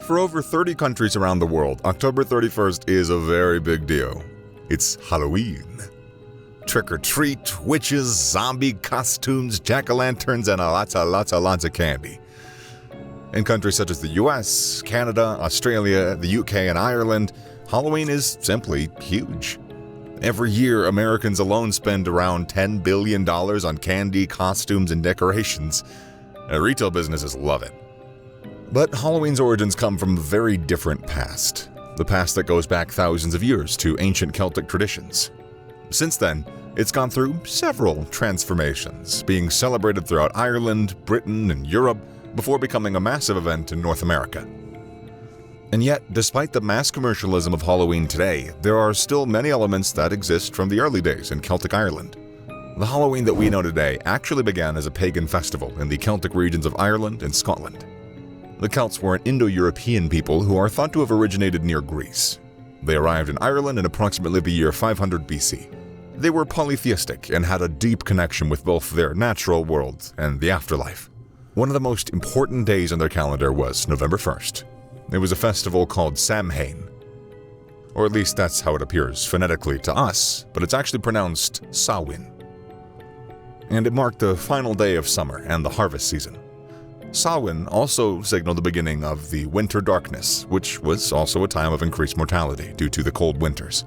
For over 30 countries around the world, October 31st is a very big deal. It's Halloween. Trick or treat, witches, zombie costumes, jack-o'-lanterns, and lots of candy. In countries such as the US, Canada, Australia, the UK, and Ireland, Halloween is simply huge. Every year, Americans alone spend around $10 billion on candy, costumes, and decorations. Retail businesses love it. But Halloween's origins come from a very different past. The past that goes back thousands of years to ancient Celtic traditions. Since then, it's gone through several transformations, being celebrated throughout Ireland, Britain, and Europe before becoming a massive event in North America. And yet, despite the mass commercialism of Halloween today, there are still many elements that exist from the early days in Celtic Ireland. The Halloween that we know today actually began as a pagan festival in the Celtic regions of Ireland and Scotland. The Celts were an Indo-European people who are thought to have originated near Greece. They arrived in Ireland in approximately the year 500 BC. They were polytheistic and had a deep connection with both their natural world and the afterlife. One of the most important days on their calendar was November 1st. It was a festival called Samhain. Or at least that's how it appears phonetically to us, but it's actually pronounced Samhain. And it marked the final day of summer and the harvest season. Samhain also signaled the beginning of the winter darkness, which was also a time of increased mortality due to the cold winters.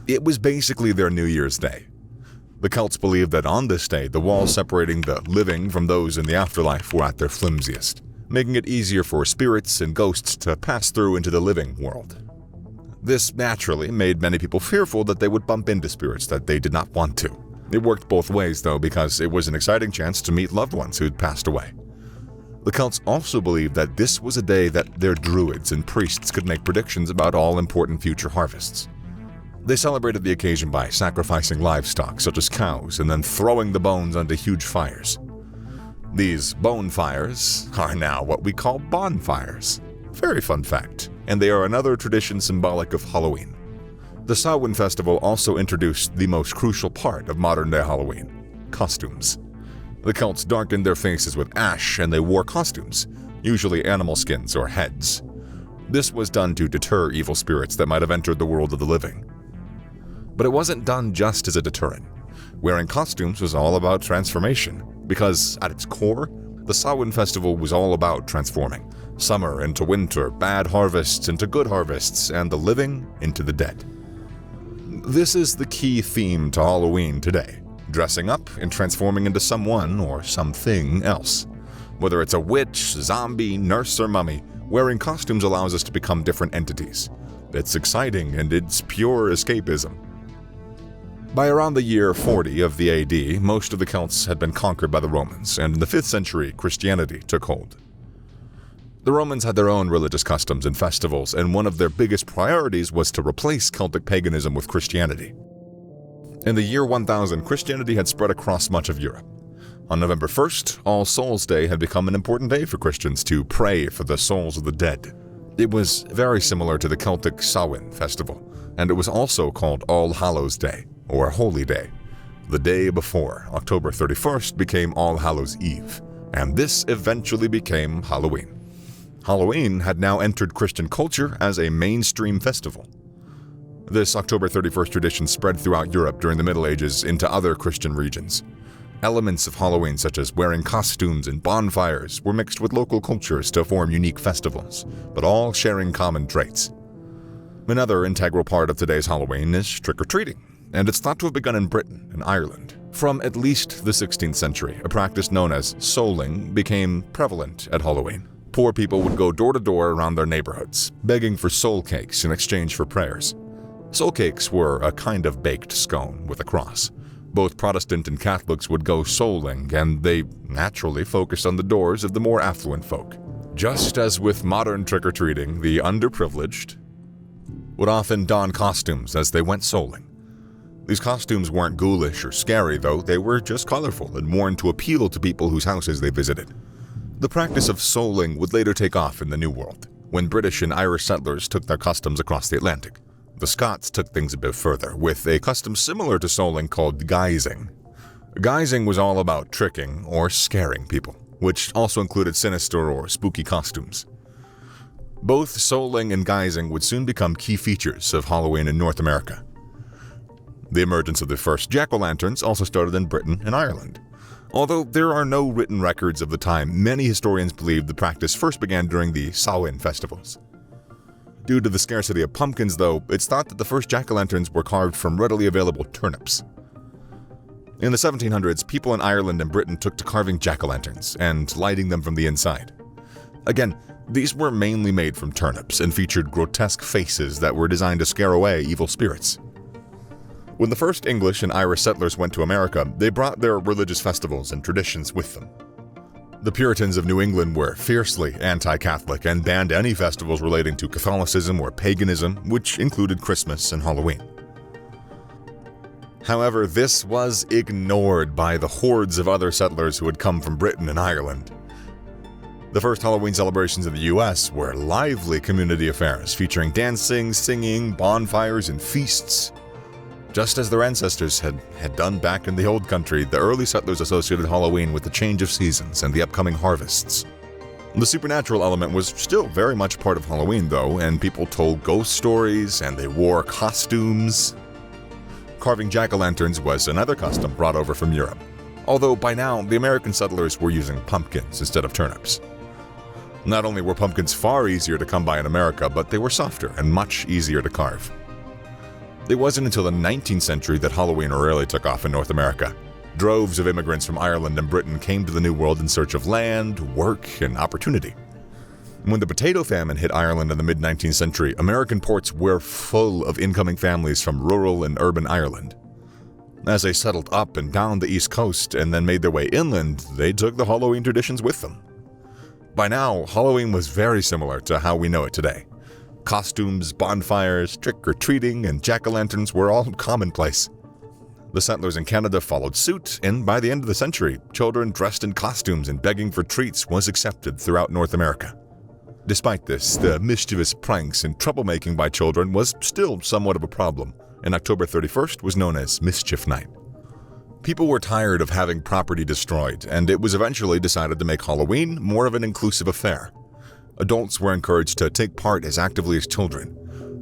It was basically their New Year's Day. The Celts believed that on this day, the walls separating the living from those in the afterlife were at their flimsiest, making it easier for spirits and ghosts to pass through into the living world. This naturally made many people fearful that they would bump into spirits that they did not want to. It worked both ways, though, because it was an exciting chance to meet loved ones who'd passed away. The Celts also believed that this was a day that their druids and priests could make predictions about all important future harvests. They celebrated the occasion by sacrificing livestock such as cows and then throwing the bones onto huge fires. These bonfires are now what we call bonfires. Very fun fact, and they are another tradition symbolic of Halloween. The Samhain festival also introduced the most crucial part of modern-day Halloween: costumes. The Celts darkened their faces with ash and they wore costumes, usually animal skins or heads. This was done to deter evil spirits that might have entered the world of the living. But it wasn't done just as a deterrent. Wearing costumes was all about transformation, because at its core, the Samhain festival was all about transforming summer into winter, bad harvests into good harvests, and the living into the dead. This is the key theme to Halloween today. Dressing up and transforming into someone or something else. Whether it's a witch, zombie, nurse, or mummy, wearing costumes allows us to become different entities. It's exciting and it's pure escapism. By around the year 40 of the AD, most of the Celts had been conquered by the Romans, and in the 5th century, Christianity took hold. The Romans had their own religious customs and festivals, and one of their biggest priorities was to replace Celtic paganism with Christianity. In the year 1000, Christianity had spread across much of Europe. On November 1st, All Souls' Day had become an important day for Christians to pray for the souls of the dead. It was very similar to the Celtic Samhain festival, and it was also called All Hallows Day, or Holy Day. The day before, October 31st, became All Hallows Eve, and this eventually became Halloween. Halloween had now entered Christian culture as a mainstream festival. This October 31st tradition spread throughout Europe during the Middle Ages into other Christian regions. Elements of Halloween, such as wearing costumes and bonfires, were mixed with local cultures to form unique festivals, but all sharing common traits. Another integral part of today's Halloween is trick-or-treating, and it's thought to have begun in Britain and Ireland. From at least the 16th century, a practice known as souling became prevalent at Halloween. Poor people would go door to door around their neighborhoods, begging for soul cakes in exchange for prayers. Soul cakes were a kind of baked scone with a cross. Both Protestant and Catholics would go souling, and they naturally focused on the doors of the more affluent folk. Just as with modern trick-or-treating, the underprivileged would often don costumes as they went souling. These costumes weren't ghoulish or scary, though. They were just colorful and worn to appeal to people whose houses they visited. The practice of souling would later take off in the New World, when British and Irish settlers took their customs across the Atlantic. The Scots took things a bit further, with a custom similar to souling called guising. Guising was all about tricking or scaring people, which also included sinister or spooky costumes. Both souling and guising would soon become key features of Halloween in North America. The emergence of the first jack-o'-lanterns also started in Britain and Ireland. Although there are no written records of the time, many historians believe the practice first began during the Samhain festivals. Due to the scarcity of pumpkins, though, it's thought that the first jack-o'-lanterns were carved from readily available turnips. In the 1700s, people in Ireland and Britain took to carving jack-o'-lanterns and lighting them from the inside. Again, these were mainly made from turnips and featured grotesque faces that were designed to scare away evil spirits. When the first English and Irish settlers went to America, they brought their religious festivals and traditions with them. The Puritans of New England were fiercely anti-Catholic and banned any festivals relating to Catholicism or paganism, which included Christmas and Halloween. However, this was ignored by the hordes of other settlers who had come from Britain and Ireland. The first Halloween celebrations in the US were lively community affairs featuring dancing, singing, bonfires, and feasts. Just as their ancestors had done back in the old country, the early settlers associated Halloween with the change of seasons and the upcoming harvests. The supernatural element was still very much part of Halloween, though, and people told ghost stories and they wore costumes. Carving jack-o'-lanterns was another custom brought over from Europe, although by now the American settlers were using pumpkins instead of turnips. Not only were pumpkins far easier to come by in America, but they were softer and much easier to carve. It wasn't until the 19th century that Halloween really took off in North America. Droves of immigrants from Ireland and Britain came to the New World in search of land, work, and opportunity. When the potato famine hit Ireland in the mid-19th century, American ports were full of incoming families from rural and urban Ireland. As they settled up and down the East Coast and then made their way inland, they took the Halloween traditions with them. By now, Halloween was very similar to how we know it today. Costumes, bonfires, trick-or-treating, and jack-o'-lanterns were all commonplace. The settlers in Canada followed suit, and by the end of the century, children dressed in costumes and begging for treats was accepted throughout North America. Despite this, the mischievous pranks and troublemaking by children was still somewhat of a problem, and October 31st was known as Mischief Night. People were tired of having property destroyed, and it was eventually decided to make Halloween more of an inclusive affair. Adults were encouraged to take part as actively as children.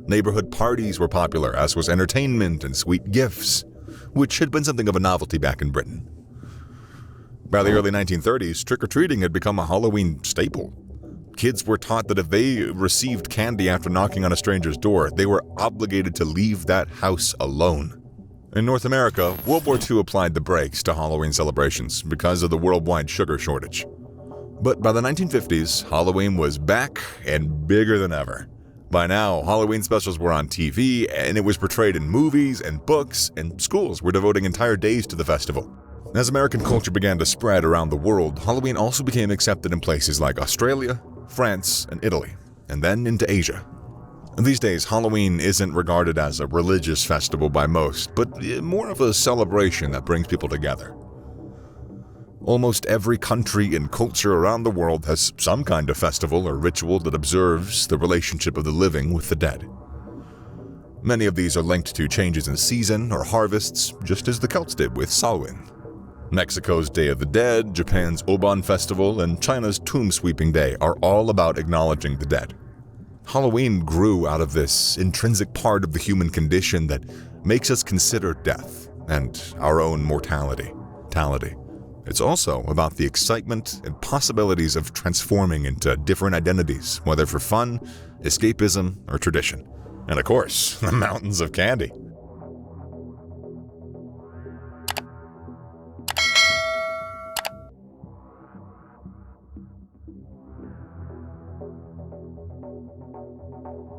Neighborhood parties were popular, as was entertainment and sweet gifts, which had been something of a novelty back in Britain. By the early 1930s, trick-or-treating had become a Halloween staple. Kids were taught that if they received candy after knocking on a stranger's door, they were obligated to leave that house alone. In North America, World War II applied the brakes to Halloween celebrations because of the worldwide sugar shortage. But by the 1950s, Halloween was back and bigger than ever. By now, Halloween specials were on TV, and it was portrayed in movies and books, and schools were devoting entire days to the festival. As American culture began to spread around the world, Halloween also became accepted in places like Australia, France, and Italy, and then into Asia. These days, Halloween isn't regarded as a religious festival by most, but more of a celebration that brings people together. Almost every country and culture around the world has some kind of festival or ritual that observes the relationship of the living with the dead. Many of these are linked to changes in season or harvests, just as the Celts did with Samhain. Mexico's Day of the Dead, Japan's Obon Festival, and China's Tomb Sweeping Day are all about acknowledging the dead. Halloween grew out of this intrinsic part of the human condition that makes us consider death and our own mortality. It's also about the excitement and possibilities of transforming into different identities, whether for fun, escapism, or tradition. And of course, the mountains of candy.